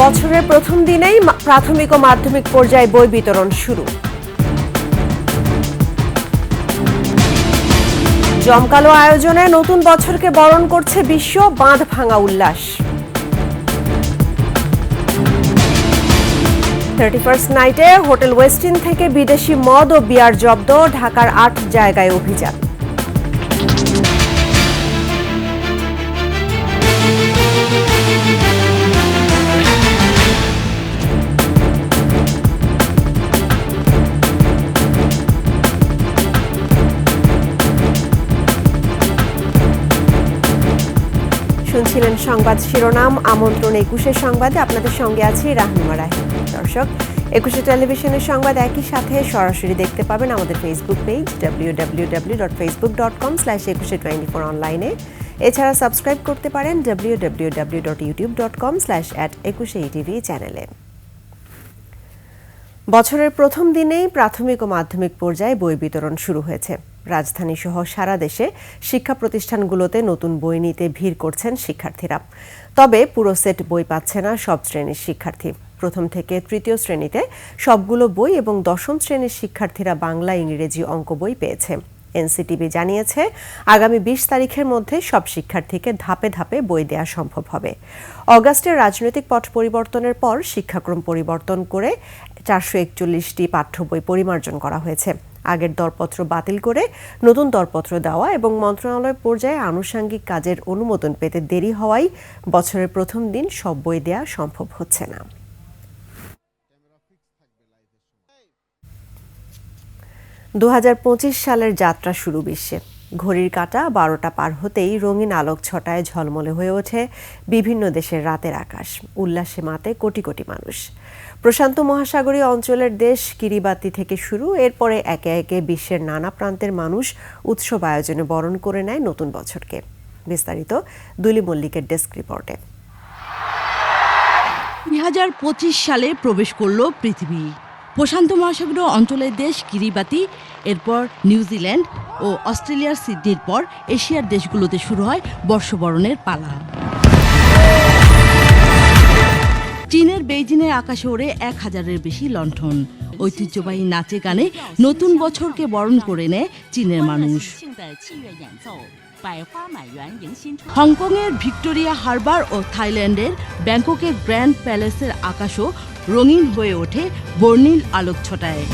বছরের প্রথম দিনেই প্রাথমিক ও মাধ্যমিক পর্যায়ে বই বিতরণ শুরু। জমকালো আয়োজনে নতুন বছরকে বরণ করছে বিশ্ব, বাঁধ ভাঙা উল্লাস। 31st নাইটে হোটেল ওয়েস্টিন থেকে বিদেশি মদ ও বিয়ার জব্দ, ঢাকার 8 জায়গায় অভিযান। শুনছিলেন সংবাদ শিরোনাম। আমন্ত্রণ 21 সংবাদে আপনাদের সঙ্গে আছি রাহনুমা রাহি। দর্শক, 21 টেলিভিশনের সংবাদ একই সাথে সরাসরি দেখতে পাবেন আমাদের ফেসবুক পেজ www.facebook.com/2124 অনলাইনে। এছাড়া সাবস্ক্রাইব করতে পারেন www.youtube.com/@21etv চ্যানেলে। বছরের প্রথম দিনেই প্রাথমিক ও মাধ্যমিক পর্যায়ে বই বিতরণ শুরু হয়েছে। রাজধানী সহ সারা দেশে শিক্ষা প্রতিষ্ঠানগুলোতে নতুন বই নিতে ভিড় করছেন শিক্ষার্থীরা। তবে পুরো সেট বই পাচ্ছে না সব শ্রেণীর শিক্ষার্থী। প্রথম থেকে তৃতীয় শ্রেণীতে সবগুলো বই এবং দশম শ্রেণীর শিক্ষার্থীরা বাংলা, ইংরেজি, অঙ্ক বই পেয়েছে। এনসিটিবি জানিয়েছে, আগামী 20 তারিখের মধ্যে সব শিক্ষার্থীকে ধাপে ধাপে বই দেওয়া সম্ভব হবে। অগাস্টের রাজনৈতিক পট পরিবর্তনের পর শিক্ষাক্রম পরিবর্তন করে 441টি পাঠ্য বই পরিমার্জন করা হয়েছে। আগের দরপত্র বাতিল করে নতুন দরপত্র দেওয়া এবং মন্ত্রণালয় পর্যায়ে আনুষঙ্গিক কাজের অনুমোদন পেতে দেরি হওয়ায় বছরের প্রথম দিন সব বই দেওয়া সম্ভব হচ্ছে না। দু 2025 সালের যাত্রা শুরু বিশ্বে। ঘড়ির কাঁটা 12টা পার হতেই রঙিন আলোক ছটায় ঝলমলে হয়ে ওঠে বিভিন্ন দেশের রাতের আকাশ। উল্লাসে মাতে কোটি কোটি মানুষ। প্রশান্ত মহাসাগরীয় অঞ্চলের দেশ কিরিবাতি থেকে শুরু, এরপরে একে একে বিশ্বের নানা প্রান্তের মানুষ উৎসব আয়োজনে বরণ করে নেয় নতুন বছরকে। বিস্তারিত দুলি মল্লিকের ডেস্ক রিপোর্টে। 2025 সালে প্রবেশ করল পৃথিবী। প্রশান্ত মহাসাগরীয় অঞ্চলের দেশ কিরিবাতি, এরপর নিউজিল্যান্ড ও অস্ট্রেলিয়ার সিডনির পর এশিয়ার দেশগুলোতে শুরু হয় বর্ষবরণের পালা। চীনের বেইজিংয়ের আকাশে ওড়ে 1000-এর বেশি লণ্ঠন। ঐতিহ্যবাহী নাচে গানে নতুন বছরকে বরণ করে নেয় চীনের মানুষ। হংকংয়ের ভিক্টোরিয়া হারবার ও থাইল্যান্ডের ব্যাংককের গ্র্যান্ড প্যালেসের আকাশও রঙিন হয়ে ওঠে বর্ণিল আলোকছটায়।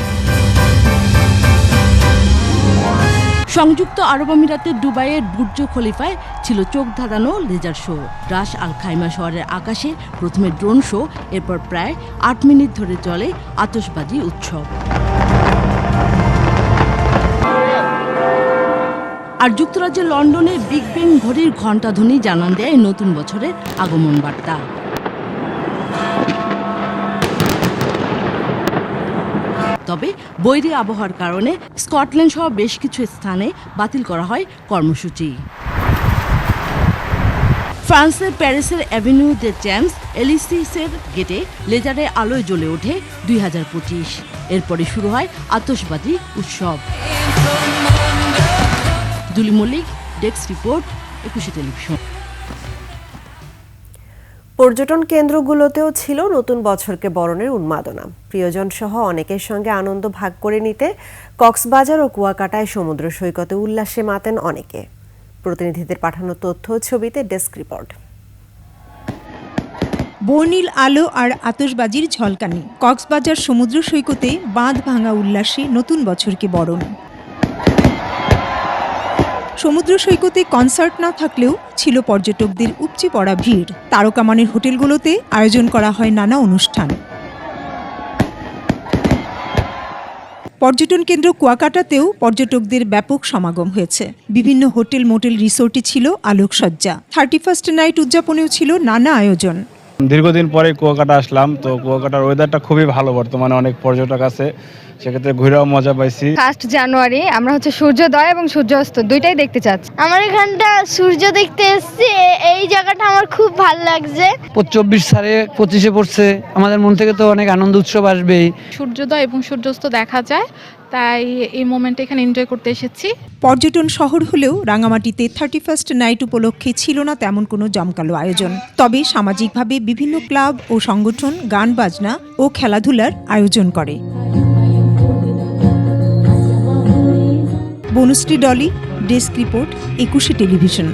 সংযুক্ত আরব আমিরাতের দুবাইয়ের বুর্জ খলিফায় ছিল চোখ ধাঁধানো লেজার শো। রাস আল খাইমা শহরের আকাশে প্রথমে ড্রোন শো, এরপর প্রায় 8 মিনিট ধরে চলে আতশবাজি উৎসব। আর যুক্তরাজ্যের লন্ডনে বিগ ব্যাং ঘড়ির ঘণ্টাধ্বনি জানান দেয় নতুন বছরের আগমন বার্তা। তবে বৈরী আবহাওয়ার কারণে স্কটল্যান্ড সহ বেশ কিছু স্থানে বাতিল করা হয় কর্মসূচি। ফ্রান্সের প্যারিসের অ্যাভিনিউ দে চ্যাম্পস এলিসিসের গেটে লেজারে আলোয় জ্বলে ওঠে 2025। এরপরে শুরু হয় আতশবাজি উৎসব। দুলি মল্লিক, ডেস্ক রিপোর্ট, 21 টেলিভিশন। পর্যটন কেন্দ্রগুলোতেও ছিল নতুন বছরকে বরণের উন্মাদনা। প্রিয়জন সহ অনেকের সঙ্গে আনন্দ ভাগ করে নিতে কক্সবাজার ও কুয়াকাটায় সমুদ্র সৈকতে উল্লাসে মাতেন অনেকে। প্রতিনিধিদের পাঠানো তথ্য ছবিতে ডেস্ক রিপোর্ট। বর্ণিল আলো আর আতশবাজির ঝলকানি। কক্সবাজার সমুদ্র সৈকতে বাঁধ ভাঙা উল্লাসে নতুন বছরকে বরণ। সমুদ্র সৈকতে কনসার্ট না থাকলেও ছিল পর্যটকদের উপচে পড়া ভিড়। তারকামানের হোটেলগুলোতে আয়োজন করা হয় নানা অনুষ্ঠান। পর্যটন কেন্দ্র কুয়াকাটাতেও পর্যটকদের ব্যাপক সমাগম হয়েছে। বিভিন্ন হোটেল, মোটেল, রিসোর্টে ছিল আলোকসজ্জা। 31st নাইট উদযাপনেও ছিল নানা আয়োজন। দীর্ঘদিন পরে কুয়াকাটা আসলাম, তো কুয়াকাটার ওয়েদারটা খুবই ভালো। বর্তমানে অনেক পর্যটক আছে, সেক্ষেত্রে ঘুরেও মজা পাইছি। 1 জানুয়ারি আমরা সূর্যোদয় এবং সূর্যাস্ত দুইটাই দেখতে চাচ্ছি। আমার এখানটা সূর্য দেখতে এসেছি, এই জায়গাটা আমার খুব ভালো লাগছে। 24 সালে 25-এ পড়ছে, আমাদের মন থেকে তো অনেক আনন্দ উৎসব আসবেই। সূর্যোদয় এবং সূর্যাস্ত দেখা যায়, তাই এই মোমেন্টে এখানে এনজয় করতে এসেছি। পর্যটন শহর হলেও রাঙামাটিতে 31st নাইট উপলক্ষে ছিল না তেমন কোনো জমকালো আয়োজন। তবে সামাজিকভাবে বিভিন্ন ক্লাব ও সংগঠন গান বাজনা ও খেলাধুলার আয়োজন করে। বনুশ্রী ডলি, ডেস্ক রিপোর্ট, 21শে টেলিভিশন।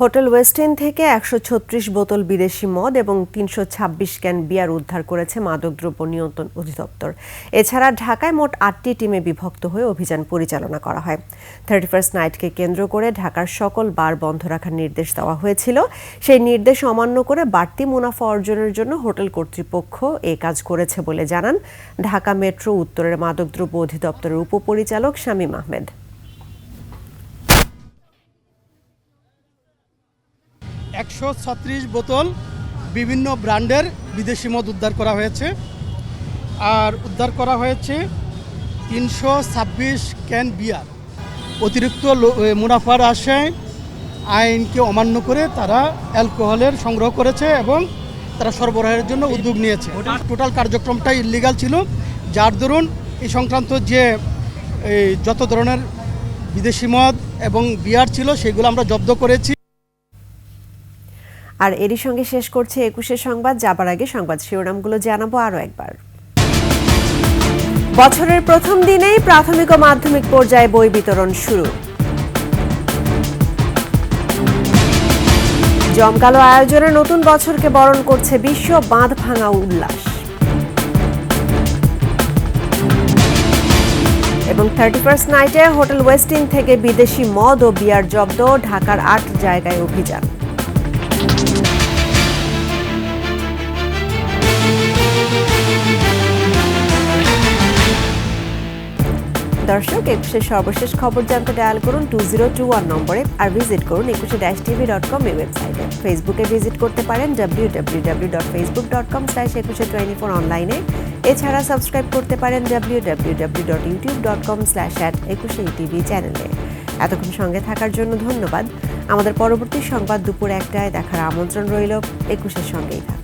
হোটেল ওয়েস্টিন থেকে 136 বোতল বিদেশি মদ এবং 326 ক্যান বিয়ার উদ্ধার করেছে মাদকদ্রব্য নিয়ন্ত্রণ অধিদপ্তর। এছাড়া ঢাকায় মোট 8টি টিমে বিভক্ত হয়ে অভিযান পরিচালনা করা হয়। 31st নাইটকে কেন্দ্র করে ঢাকার সকল বার বন্ধ রাখার নির্দেশ দেওয়া হয়েছিল। সেই নির্দেশ অমান্য করে বাড়তি মুনাফা অর্জনের জন্য হোটেল কর্তৃপক্ষ এই কাজ করেছে বলে জানান ঢাকা মেট্রো উত্তরের মাদকদ্রব্য অধিদপ্তরের উপপরিচালক শামীম আহমেদ। 136 বোতল বিভিন্ন ব্র্যান্ডের বিদেশি মদ উদ্ধার করা হয়েছে। আর উদ্ধার করা হয়েছে 326 ক্যান বিয়ার। অতিরিক্ত মুনাফার আশায় আইনকে অমান্য করে তারা অ্যালকোহলের সংগ্রহ করেছে এবং তারা সরবরাহের জন্য উদ্যোগ নিয়েছে। টোটাল কার্যক্রমটা ইল্লিগাল ছিল, যার দরুন এই সংক্রান্ত যে যত ধরনের বিদেশি মদ এবং বিয়ার ছিল সেগুলো আমরা জব্দ করেছি। আর এরই সঙ্গে শেষ করছে 21শে সংবাদ। যাবার আগে সংবাদ শিরোনামগুলো জানাবো আরও একবার। বছরের প্রথম দিনেই প্রাথমিক ও মাধ্যমিক পর্যায়ে বই বিতরণ শুরু। জমকালো আয়োজনে নতুন বছরকে বরণ করছে বিশ্ব বাঁধ ভাঙা উল্লাস। এবং 31st নাইটে হোটেল ওয়েস্টিন থেকে বিদেশি মদ ও বিয়ার জব্দ, ঢাকার 8 জায়গায় অভিযান। দর্শক, 21শে সর্বশেষ খবর জানতে ডায়াল করুন 2021 নম্বরে আর ভিজিট করুন 21tv.com ওয়েবসাইটে। ফেসবুকে ভিজিট করতে পারেন www.facebook.com/2124 অনলাইনে। এছাড়া সাবস্ক্রাইব করতে পারেন www.youtube.com/@21tv চ্যানেলে। এতক্ষণ সঙ্গে থাকার জন্য ধন্যবাদ। আমাদের পরবর্তী সংবাদ দুপুর 1টায় দেখার আমন্ত্রণ রইল। 21-এর সঙ্গেই থাকুন।